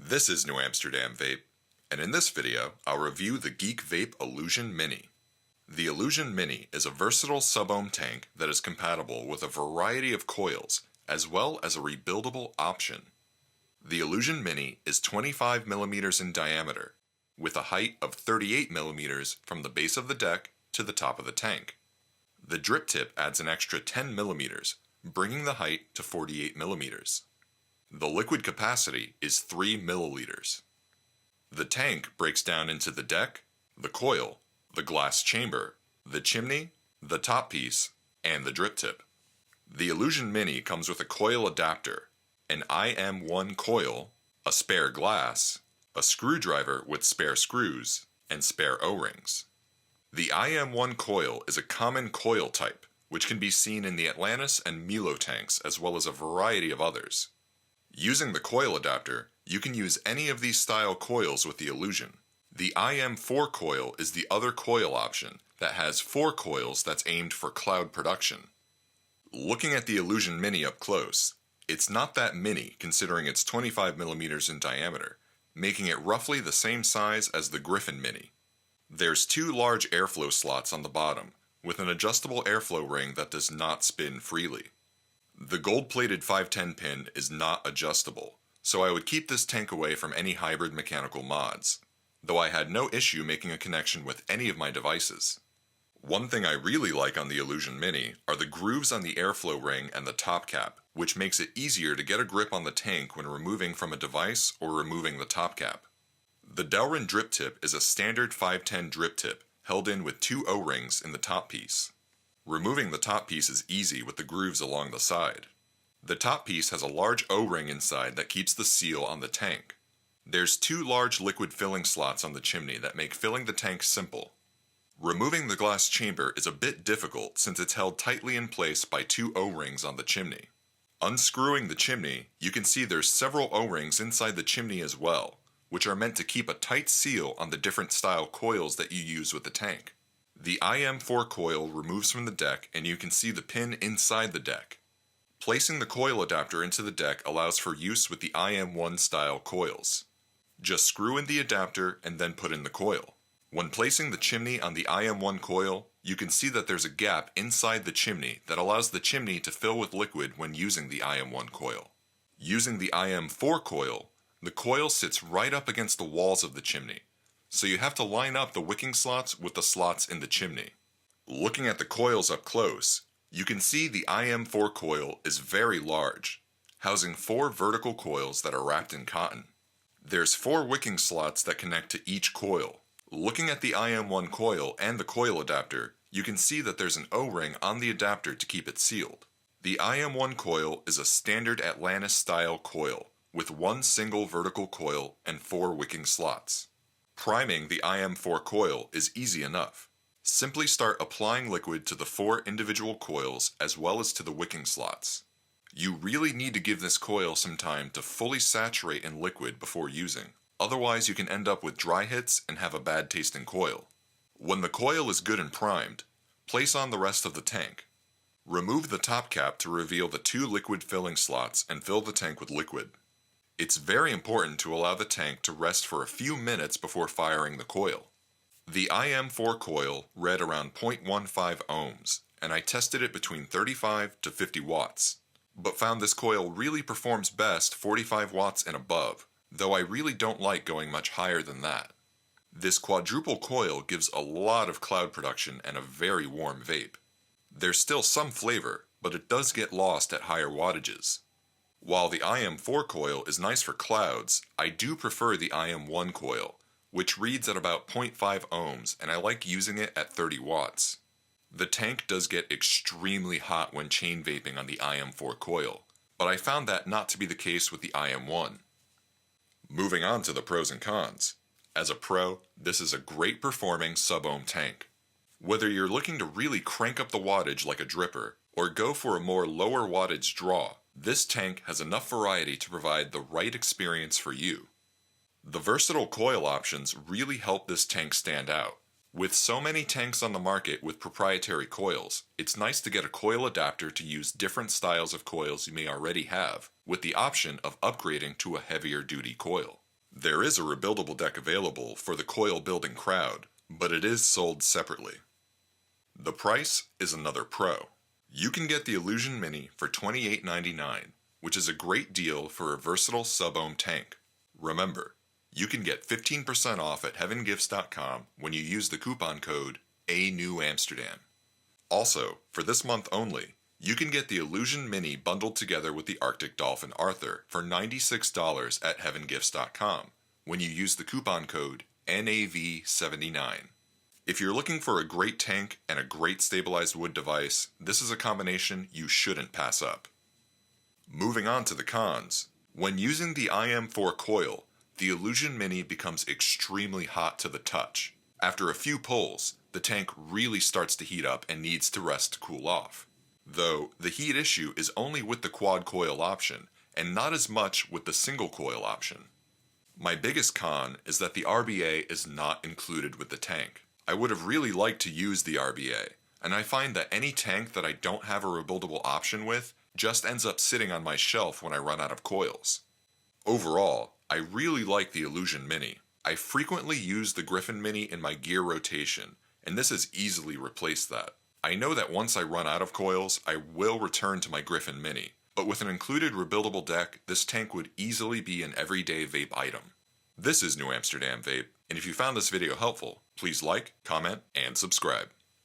This is New Amsterdam Vape, and in this video, I'll review the GeekVape Illusion Mini. The Illusion Mini is a versatile sub-ohm tank that is compatible with a variety of coils, as well as a rebuildable option. The Illusion Mini is 25 mm in diameter, with a height of 38 mm from the base of the deck to the top of the tank. The drip tip adds an extra 10 mm, bringing the height to 48 mm. The liquid capacity is 3 milliliters. The tank breaks down into the deck, the coil, the glass chamber, the chimney, the top piece, and the drip tip. The Illusion Mini comes with a coil adapter, an IM1 coil, a spare glass, a screwdriver with spare screws, and spare O-rings. The IM1 coil is a common coil type, which can be seen in the Atlantis and Milo tanks as well as a variety of others. Using the coil adapter, you can use any of these style coils with the Illusion. The IM4 coil is the other coil option that has 4 coils that's aimed for cloud production. Looking at the Illusion Mini up close, it's not that mini considering it's 25 mm in diameter, making it roughly the same size as the Griffin Mini. There's 2 large airflow slots on the bottom, with an adjustable airflow ring that does not spin freely. The gold-plated 510 pin is not adjustable, so I would keep this tank away from any hybrid mechanical mods, though I had no issue making a connection with any of my devices. One thing I really like on the Illusion Mini are the grooves on the airflow ring and the top cap, which makes it easier to get a grip on the tank when removing from a device or removing the top cap. The Delrin drip tip is a standard 510 drip tip held in with 2 O-rings in the top piece. Removing the top piece is easy with the grooves along the side. The top piece has a large O-ring inside that keeps the seal on the tank. There's 2 large liquid filling slots on the chimney that make filling the tank simple. Removing the glass chamber is a bit difficult since it's held tightly in place by 2 O-rings on the chimney. Unscrewing the chimney, you can see there's several O-rings inside the chimney as well, which are meant to keep a tight seal on the different style coils that you use with the tank. The IM4 coil removes from the deck and you can see the pin inside the deck. Placing the coil adapter into the deck allows for use with the IM1 style coils. Just screw in the adapter and then put in the coil. When placing the chimney on the IM1 coil, you can see that there's a gap inside the chimney that allows the chimney to fill with liquid when using the IM1 coil. Using the IM4 coil, the coil sits right up against the walls of the chimney, so you have to line up the wicking slots with the slots in the chimney. Looking at the coils up close, you can see the IM4 coil is very large, housing 4 vertical coils that are wrapped in cotton. There's 4 wicking slots that connect to each coil. Looking at the IM1 coil and the coil adapter, you can see that there's an O-ring on the adapter to keep it sealed. The IM1 coil is a standard Atlantis style coil, with 1 single vertical coil and 4 wicking slots. Priming the IM4 coil is easy enough. Simply start applying liquid to the 4 individual coils as well as to the wicking slots. You really need to give this coil some time to fully saturate in liquid before using, otherwise you can end up with dry hits and have a bad tasting coil. When the coil is good and primed, place on the rest of the tank. Remove the top cap to reveal the 2 liquid filling slots and fill the tank with liquid. It's very important to allow the tank to rest for a few minutes before firing the coil. The IM4 coil read around 0.15 ohms, and I tested it between 35 to 50 watts, but found this coil really performs best 45 watts and above, though I really don't like going much higher than that. This quadruple coil gives a lot of cloud production and a very warm vape. There's still some flavor, but it does get lost at higher wattages. While the IM4 coil is nice for clouds, I do prefer the IM1 coil, which reads at about 0.5 ohms and I like using it at 30 watts. The tank does get extremely hot when chain vaping on the IM4 coil, but I found that not to be the case with the IM1. Moving on to the pros and cons. As a pro, this is a great performing sub-ohm tank. Whether you're looking to really crank up the wattage like a dripper, or go for a more lower wattage draw, this tank has enough variety to provide the right experience for you. The versatile coil options really help this tank stand out. With so many tanks on the market with proprietary coils, it's nice to get a coil adapter to use different styles of coils you may already have, with the option of upgrading to a heavier duty coil. There is a rebuildable deck available for the coil building crowd, but it is sold separately. The price is another pro. You can get the Illusion Mini for $28.99, which is a great deal for a versatile sub-ohm tank. Remember, you can get 15% off at heavengifts.com when you use the coupon code ANEWAMSTERDAM. Also, for this month only, you can get the Illusion Mini bundled together with the Arctic Dolphin Arthur for $96 at heavengifts.com when you use the coupon code NAV79. If you're looking for a great tank and a great stabilized wood device, this is a combination you shouldn't pass up. Moving on to the cons. When using the IM4 coil, the Illusion Mini becomes extremely hot to the touch. After a few pulls, the tank really starts to heat up and needs to rest to cool off. Though, the heat issue is only with the quad coil option, and not as much with the single coil option. My biggest con is that the RBA is not included with the tank. I would have really liked to use the RBA, and I find that any tank that I don't have a rebuildable option with just ends up sitting on my shelf when I run out of coils. Overall, I really like the Illusion Mini. I frequently use the Griffin Mini in my gear rotation, and this has easily replaced that. I know that once I run out of coils, I will return to my Griffin Mini, but with an included rebuildable deck, this tank would easily be an everyday vape item. This is New Amsterdam Vape, and if you found this video helpful, please like, comment, and subscribe.